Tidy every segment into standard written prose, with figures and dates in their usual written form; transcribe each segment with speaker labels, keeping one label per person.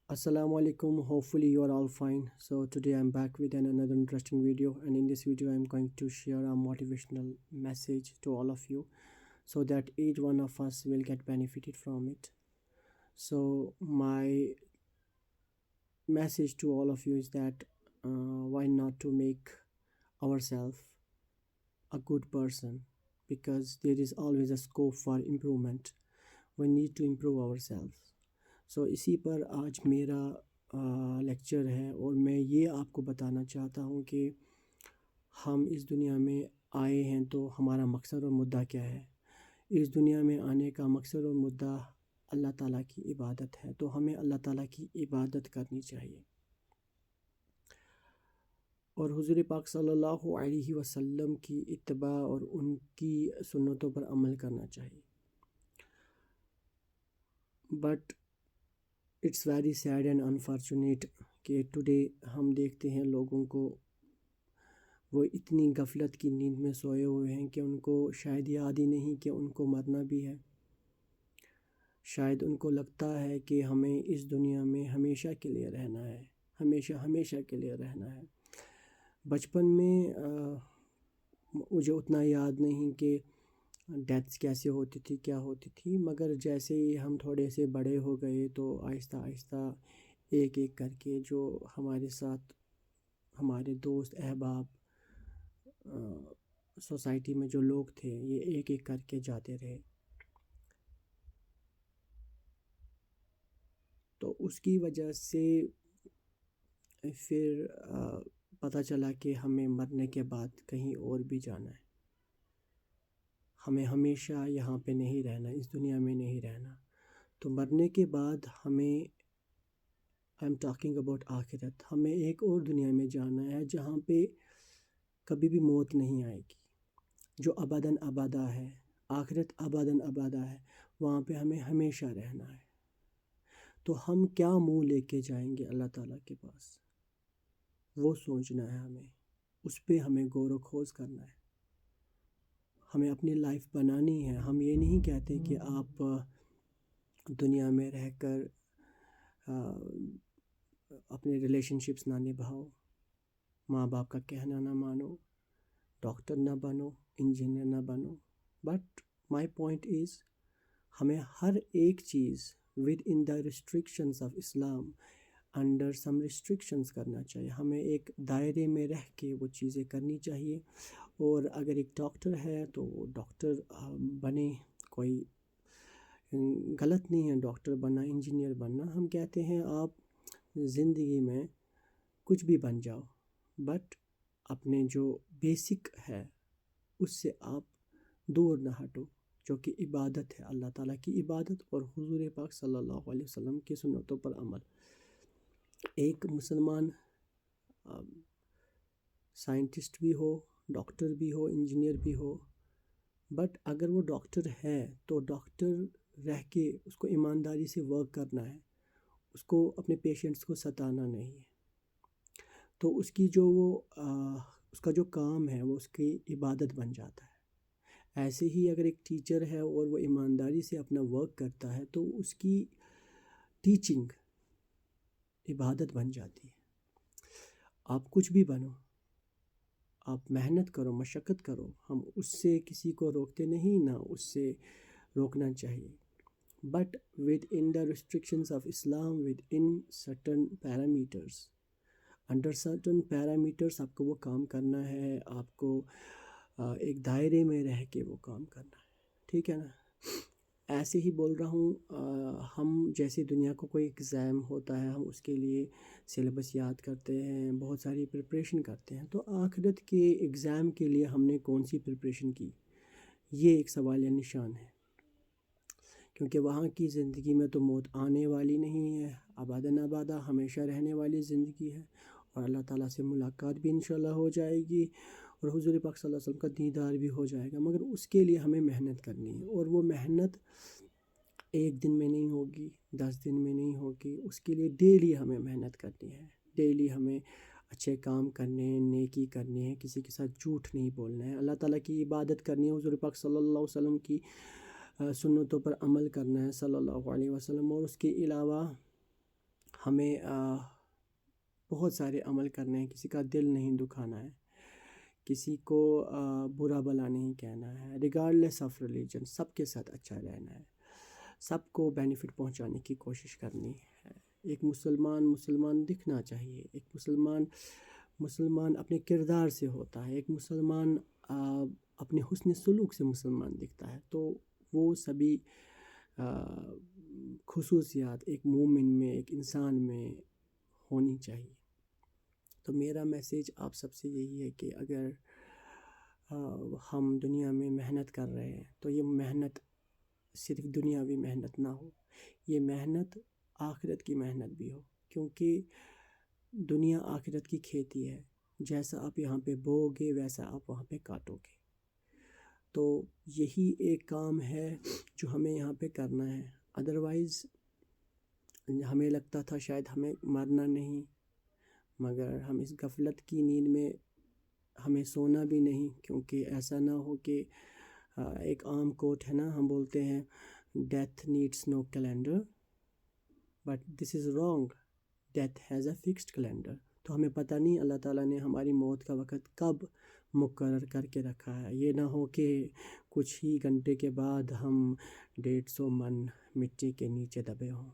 Speaker 1: Assalamu alaikum. Hopefully you are all fine. So today I'm back with another interesting video, and in this video I'm going to share a motivational message to all of you so that each one of us will get benefited from it. So my message to all of you is that why not to make ourselves a good person, because there is always a scope for improvement. We need to improve ourselves. इसी पर आज मेरा lecture है, और मैं ये आपको बताना चाहता हूँ कि हम इस दुनिया में आए हैं तो हमारा मकसद और मुद्दा क्या है। इस दुनिया में आने का मकसद और मुद्दा अल्लाह ताला की इबादत है, तो हमें अल्लाह ताला की इबादत करनी चाहिए और हुज़ूर पाक सल्लल्लाहु अलैहि वसल्लम की इत्तिबा और उनकी सुन्नतों पर अमल करना चाहिए। But it's very sad and unfortunate कि टुडे हम देखते हैं लोगों को वो इतनी गफलत की नींद में सोए हुए हैं कि उनको शायद याद ही नहीं कि उनको मरना भी है। शायद उनको लगता है कि हमें इस दुनिया में हमेशा के लिए रहना है, हमेशा हमेशा के लिए रहना है। बचपन में मुझे उतना याद नहीं कि डेथ्स कैसे होती थी, क्या होती थी, मगर जैसे ही हम थोड़े से बड़े हो गए तो आहिस्ता आहिस्ता एक एक करके जो हमारे साथ हमारे दोस्त अहबाब सोसाइटी में जो लोग थे, ये एक एक करके जाते रहे। तो उसकी वजह से फिर पता चला कि हमें मरने के बाद कहीं और भी जाना है, हमें हमेशा यहाँ पे नहीं रहना, इस दुनिया में नहीं रहना। तो मरने के बाद हमें, आई एम टॉकिंग अबाउट आखिरत, हमें एक और दुनिया में जाना है जहाँ पे कभी भी मौत नहीं आएगी, जो अबदन अबादा है। आखिरत अबदन अबादा है, वहाँ पे हमें हमेशा रहना है। तो हम क्या मुंह लेके जाएंगे अल्लाह ताला के पास, वो सोचना है हमें, उस पे हमें गौर व खोज करना है। हमें अपनी लाइफ बनानी है। हम ये नहीं कहते कि आप दुनिया में रहकर अपने रिलेशनशिप्स ना निभाओ, माँ बाप का कहना ना मानो, डॉक्टर ना बनो, इंजीनियर ना बनो। बट माई पॉइंट इज़, हमें हर एक चीज़ within the restrictions of Islam, under some restrictions करना चाहिए। हमें एक दायरे में रह के वो चीज़ें करनी चाहिए। और अगर एक डॉक्टर है तो डॉक्टर बने, कोई गलत नहीं है डॉक्टर बनना, इंजीनियर बनना। हम कहते हैं आप ज़िंदगी में कुछ भी बन जाओ, बट अपने जो बेसिक है उससे आप दूर ना हटो, जो कि इबादत है, अल्लाह ताला की इबादत और हुज़ूर पाक सल्लल्लाहु अलैहि वसल्लम की सुन्नतों पर अमल। एक मुसलमान साइंटिस्ट भी हो, डॉक्टर भी हो, इंजीनियर भी हो, बट अगर वो डॉक्टर है तो डॉक्टर रह के उसको ईमानदारी से वर्क करना है, उसको अपने पेशेंट्स को सताना नहीं है। तो उसकी जो वो उसका जो काम है वो उसकी इबादत बन जाता है। ऐसे ही अगर एक टीचर है और वो ईमानदारी से अपना वर्क करता है तो उसकी टीचिंग इबादत बन जाती है। आप कुछ भी बनो, आप मेहनत करो, मशक्क़त करो, हम उससे किसी को रोकते नहीं, ना उससे रोकना चाहिए। But with in the restrictions of Islam, with in certain parameters, under certain parameters आपको वो काम करना है। आपको एक दायरे में रह के वो काम करना है, ठीक है ना। ऐसे ही बोल रहा हूँ, हम जैसे दुनिया को कोई एग्ज़ाम होता है, हम उसके लिए सिलेबस याद करते हैं, बहुत सारी प्रिपरेशन करते हैं। तो आखिरत के एग्ज़ाम के लिए हमने कौन सी प्रिपरेशन की, ये एक सवाल या निशान है। क्योंकि वहाँ की ज़िंदगी में तो मौत आने वाली नहीं है, अबादन अबादा हमेशा रहने वाली ज़िंदगी है, और अल्लाह ताला से मुलाकात भी इंशाल्लाह हो जाएगी और हुज़ूर पाक सल्लल्लाहु अलैहि वसल्लम का दीदार भी हो जाएगा। मगर उसके लिए हमें मेहनत करनी है, और वो मेहनत एक दिन में नहीं होगी, 10 दिन में नहीं होगी। उसके लिए डेली हमें मेहनत करनी है, डेली हमें अच्छे काम करने हैं, नेकी करनी है, किसी के साथ झूठ नहीं बोलना है, अल्लाह ताला की इबादत करनी है, हुज़ूर पाक सल्लल्लाहु अलैहि वसल्लम की सुन्नतों पर अमल करना है सल्लल्लाहु अलैहि वसल्लम। और उसके अलावा ہمیں بہت سارے عمل کرنے ہیں، کسی کا دل نہیں دکھانا ہے، کسی کو برا بھلا نہیں کہنا ہے، ریگارڈلیس آف ریلیجن سب کے ساتھ اچھا رہنا ہے، سب کو بینیفٹ پہنچانے کی کوشش کرنی ہے۔ ایک مسلمان دکھنا چاہیے، ایک مسلمان اپنے کردار سے ہوتا ہے، ایک مسلمان اپنے حسن سلوک سے مسلمان دکھتا ہے، تو وہ سبھی خصوصیات ایک مومن میں، ایک انسان میں ہونی چاہیے۔ تو میرا میسیج آپ سب سے یہی ہے کہ اگر ہم دنیا میں محنت کر رہے ہیں تو یہ محنت صرف دنیاوی محنت نہ ہو، یہ محنت آخرت کی محنت بھی ہو، کیونکہ دنیا آخرت کی کھیتی ہے، جیسا آپ یہاں پہ بو گے ویسا آپ وہاں پہ کاٹو گے۔ تو یہی ایک کام ہے جو ہمیں یہاں پہ کرنا ہے، ادروائز ہمیں لگتا تھا شاید ہمیں مرنا نہیں، مگر ہم اس غفلت کی نیند میں ہمیں سونا بھی نہیں، کیونکہ ایسا نہ ہو کہ ایک عام کوٹ ہے نا، ہم بولتے ہیں death needs no calendar but this is wrong, death has a fixed calendar. تو ہمیں پتہ نہیں اللہ تعالیٰ نے ہماری موت کا وقت کب مقرر کر کے رکھا ہے، یہ نہ ہو کہ کچھ ہی گھنٹے کے بعد ہم 150 من مٹی کے نیچے دبے ہوں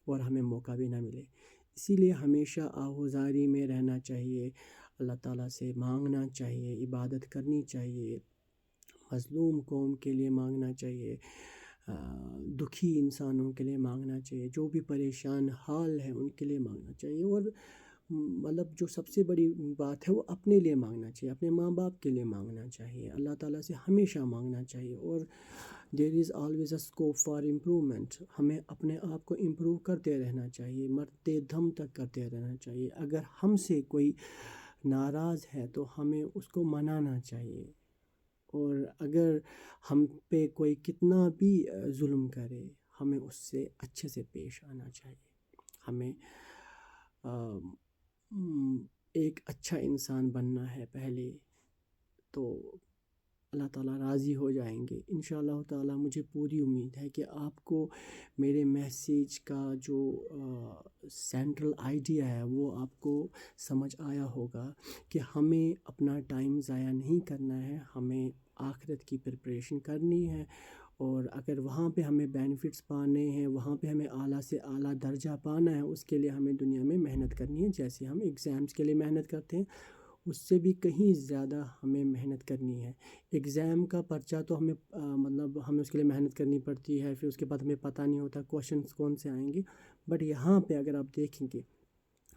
Speaker 1: اور ہمیں موقع بھی نہ ملے۔ اسی لیے ہمیشہ آہوزاری میں رہنا چاہیے، اللہ تعالیٰ سے مانگنا چاہیے، عبادت کرنی چاہیے، مظلوم قوم کے لیے مانگنا چاہیے، دکھی انسانوں کے لیے مانگنا چاہیے، جو بھی پریشان حال ہے ان کے لیے مانگنا چاہیے، اور مطلب جو سب سے بڑی بات ہے وہ اپنے لیے مانگنا چاہیے، اپنے ماں باپ کے لیے مانگنا چاہیے، اللہ تعالیٰ سے ہمیشہ مانگنا چاہیے۔ اور there is always a scope for improvement, ہمیں اپنے آپ کو امپروو کرتے رہنا چاہیے، مرتے دم تک کرتے رہنا چاہیے۔ اگر ہم سے کوئی ناراض ہے تو ہمیں اس کو منانا چاہیے، اور اگر ہم پہ کوئی کتنا بھی ظلم کرے ہمیں اس سے اچھے سے پیش آنا چاہیے، ہمیں ایک اچھا انسان بننا ہے پہلے، تو اللہ تعالیٰ راضی ہو جائیں گے انشاءاللہ تعالیٰ۔ مجھے پوری امید ہے کہ آپ کو میرے میسیج کا جو سینٹرل آئیڈیا ہے وہ آپ کو سمجھ آیا ہوگا کہ ہمیں اپنا ٹائم ضائع نہیں کرنا ہے، ہمیں آخرت کی پریپریشن کرنی ہے، اور اگر وہاں پہ ہمیں بینیفٹس پانے ہیں، وہاں پہ ہمیں اعلیٰ سے اعلیٰ درجہ پانا ہے، اس کے لیے ہمیں دنیا میں محنت کرنی ہے، جیسے ہم ایگزامس کے لیے محنت کرتے ہیں اس سے بھی کہیں زیادہ ہمیں محنت کرنی ہے۔ ایگزام کا پرچہ تو ہمیں مطلب ہمیں اس کے لیے محنت کرنی پڑتی ہے، پھر اس کے بعد ہمیں پتہ نہیں ہوتا کوشچنس کون سے آئیں گے، بٹ یہاں پہ اگر آپ دیکھیں گے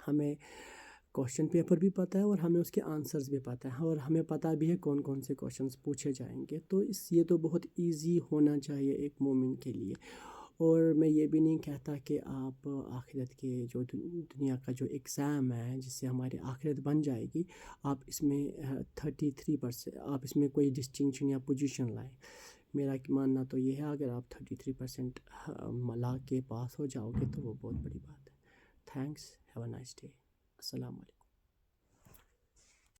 Speaker 1: ہمیں کوشچن پیپر بھی پتہ ہے اور ہمیں اس کے آنسرز بھی پتہ ہے، اور ہمیں پتہ بھی ہے کون کون سے کوشچنس پوچھے جائیں گے، تو یہ تو بہت ایزی ہونا چاہیے ایک مومن کے لیے۔ اور میں یہ بھی نہیں کہتا کہ آپ آخرت کے جو دنیا کا جو ایگزام ہے جس سے ہماری آخرت بن جائے گی، آپ اس میں 33% آپ اس میں کوئی ڈسٹنکشن یا پوزیشن لائیں۔ میرا ماننا تو یہ ہے اگر آپ 33% لا کے پاس ہو جاؤ گے تو وہ بہت بڑی بات ہے۔ Thanks, have a nice day, السلام علیکم۔